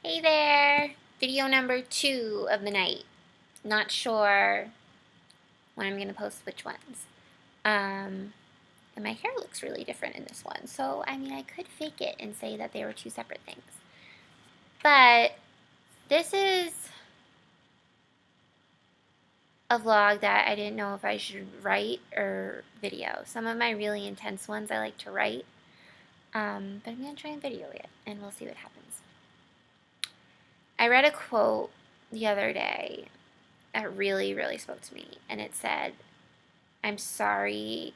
Hey there! Video number 2 of the night. Not sure when I'm going to post which ones. And my hair looks really different in this one, so I could fake it and say that they were 2 separate things. But this is a vlog that I didn't know if I should write or video. Some of my really intense ones I like to write, but I'm going to try and video it, and we'll see what happens. I read a quote the other day that really, really spoke to me, and it said, "I'm sorry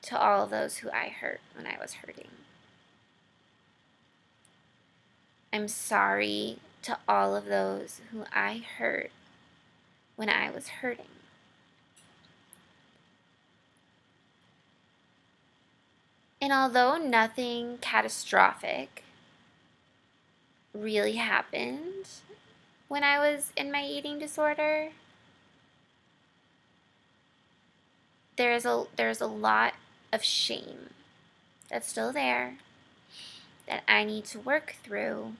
to all of those who I hurt when I was hurting. I'm sorry to all of those who I hurt when I was hurting." And although nothing catastrophic really happened when I was in my eating disorder, there's a lot of shame that's still there that I need to work through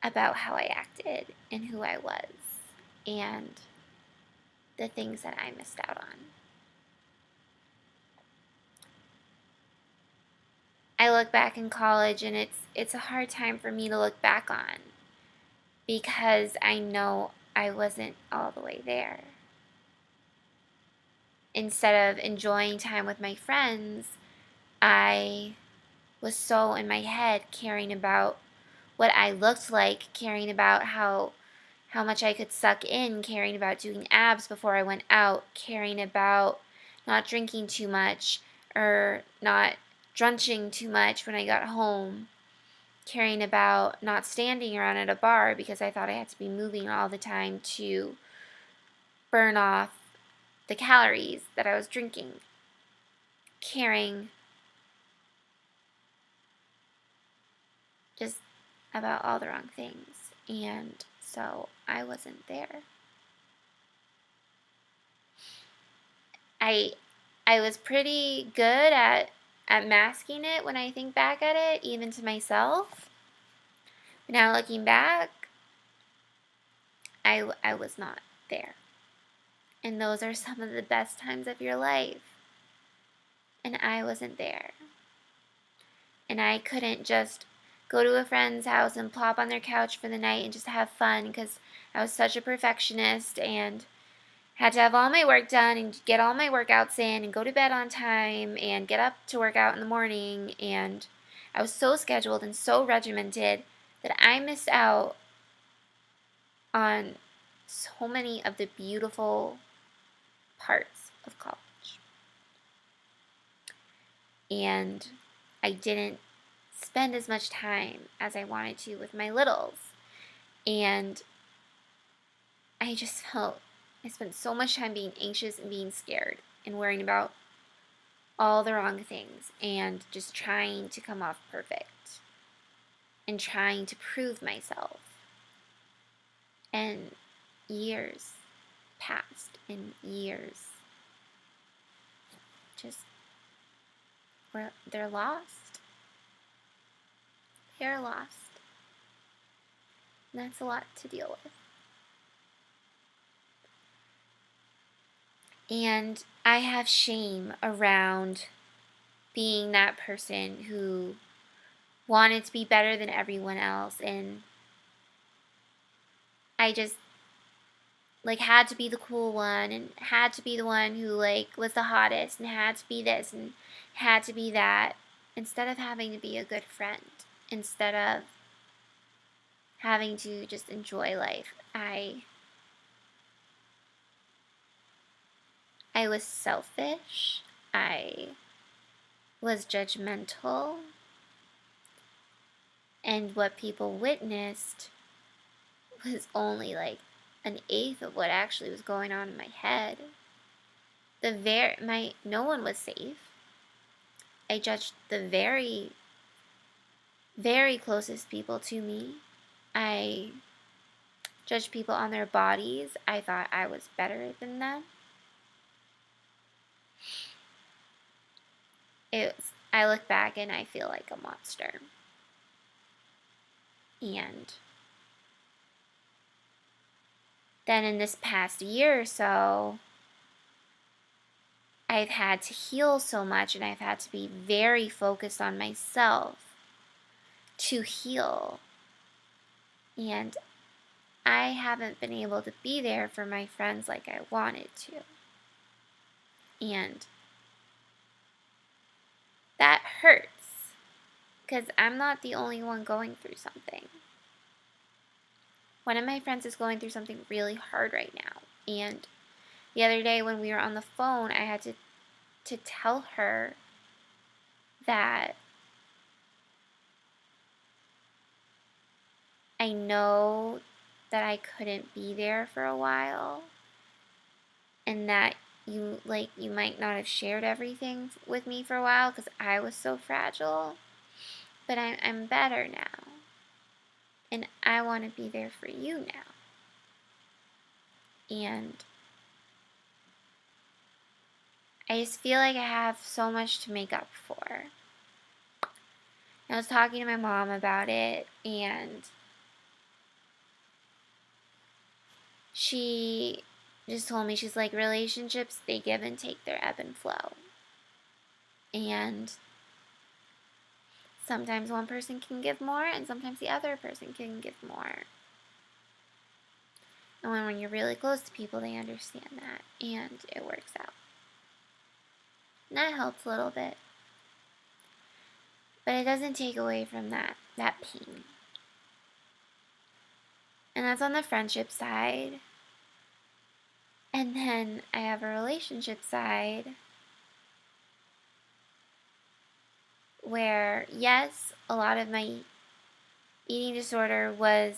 about how I acted and who I was and the things that I missed out on. I look back in college, and it's a hard time for me to look back on because I know I wasn't all the way there. Instead of enjoying time with my friends, I was so in my head caring about what I looked like, caring about how much I could suck in, caring about doing abs before I went out, caring about not drinking too much or not drenching too much when I got home, caring about not standing around at a bar because I thought I had to be moving all the time to burn off the calories that I was drinking, caring just about all the wrong things. And so I wasn't there. I was pretty good at masking it when I think back at it, even to myself. But now looking back, I was not there. And those are some of the best times of your life. And I wasn't there. And I couldn't just go to a friend's house and plop on their couch for the night and just have fun because I was such a perfectionist and had to have all my work done and get all my workouts in and go to bed on time and get up to work out in the morning. And I was so scheduled and so regimented that I missed out on so many of the beautiful parts of college. And I didn't spend as much time as I wanted to with my littles. And I just felt I spent so much time being anxious and being scared and worrying about all the wrong things and just trying to come off perfect and trying to prove myself. And years passed, and years just they're lost. They're lost. And that's a lot to deal with. And I have shame around being that person who wanted to be better than everyone else, and I just had to be the cool one and had to be the one who was the hottest and had to be this and had to be that, instead of having to be a good friend, instead of having to just enjoy life. I was selfish. I was judgmental. And what people witnessed was only an eighth of what actually was going on in my head. No one was safe. I judged the very, very closest people to me. I judged people on their bodies. I thought I was better than them. I look back and I feel like a monster. And then in this past year or so, I've had to heal so much, and I've had to be very focused on myself to heal. And I haven't been able to be there for my friends like I wanted to. And that hurts because I'm not the only one going through something. One of my friends is going through something really hard right now. And the other day when we were on the phone, I had to tell her that I know that I couldn't be there for a while, and that you might not have shared everything with me for a while because I was so fragile, but I'm better now, and I want to be there for you now. And I just feel like I have so much to make up for. I was talking to my mom about it, and she just told me, she's like, relationships, they give and take, their ebb and flow. And sometimes one person can give more, and sometimes the other person can give more. And when you're really close to people, they understand that, and it works out. And that helps a little bit. But it doesn't take away from that pain. And that's on the friendship side. And then I have a relationship side where, yes, a lot of my eating disorder was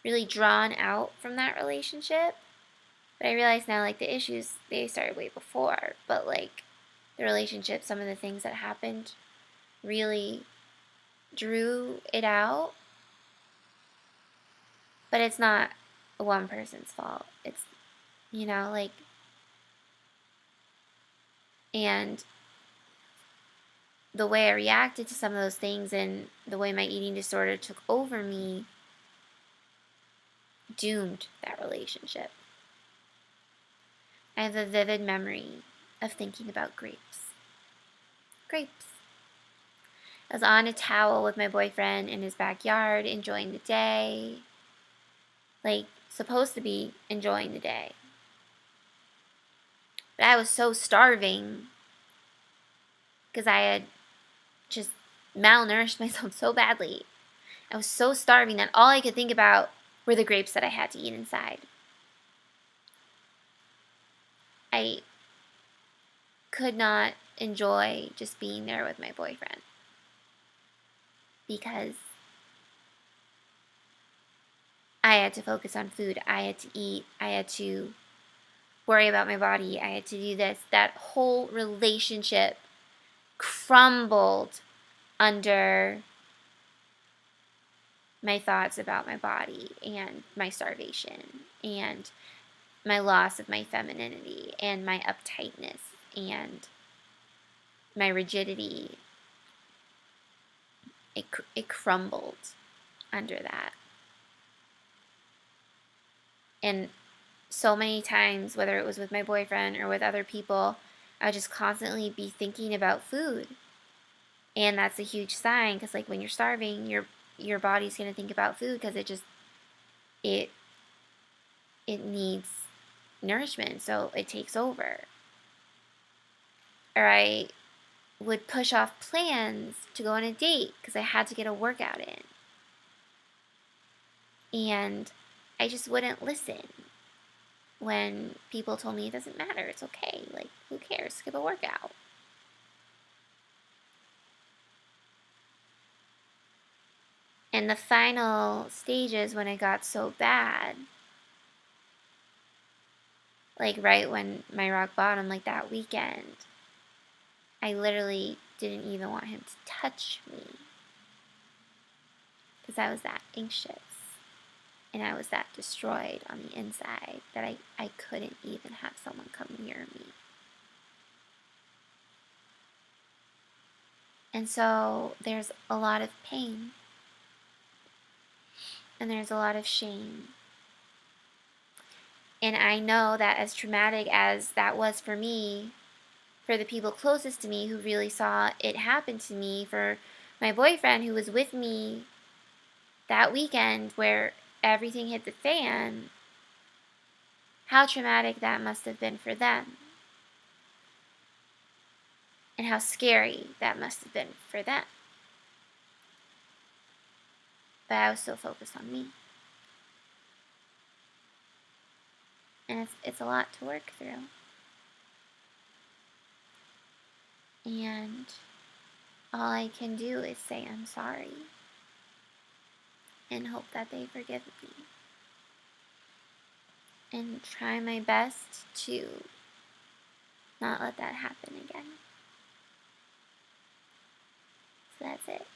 really drawn out from that relationship. But I realize now, like, the issues, they started way before. But, like, the relationship, some of the things that happened really drew it out. But it's not one person's fault. It's, like, and the way I reacted to some of those things and the way my eating disorder took over me doomed that relationship. I have a vivid memory of thinking about grapes. Grapes. I was on a towel with my boyfriend in his backyard, enjoying the day. Like, supposed to be enjoying the day. But I was so starving because I had just malnourished myself so badly. I was so starving that all I could think about were the grapes that I had to eat inside. I could not enjoy just being there with my boyfriend because I had to focus on food. I had to eat. I had to worry about my body. I had to do this. That whole relationship crumbled under my thoughts about my body and my starvation and my loss of my femininity and my uptightness and my rigidity. It crumbled under that. And so many times, whether it was with my boyfriend or with other people, I would just constantly be thinking about food. And that's a huge sign, because like when you're starving, your body's going to think about food because it needs nourishment, so it takes over. Or I would push off plans to go on a date because I had to get a workout in. And I just wouldn't listen when people told me it doesn't matter, it's okay, like, who cares, skip a workout. And the final stages, when it got so bad, like right when my rock bottom, like that weekend, I literally didn't even want him to touch me because I was that anxious and I was that destroyed on the inside that I couldn't even have someone come near me. And so there's a lot of pain. and there's a lot of shame. And I know that as traumatic as that was for me, for the people closest to me who really saw it happen to me, for my boyfriend who was with me that weekend where everything hit the fan, how traumatic that must have been for them. And how scary that must have been for them. But I was so focused on me. And it's a lot to work through. And all I can do is say I'm sorry. And hope that they forgive me. And try my best to not let that happen again. So that's it.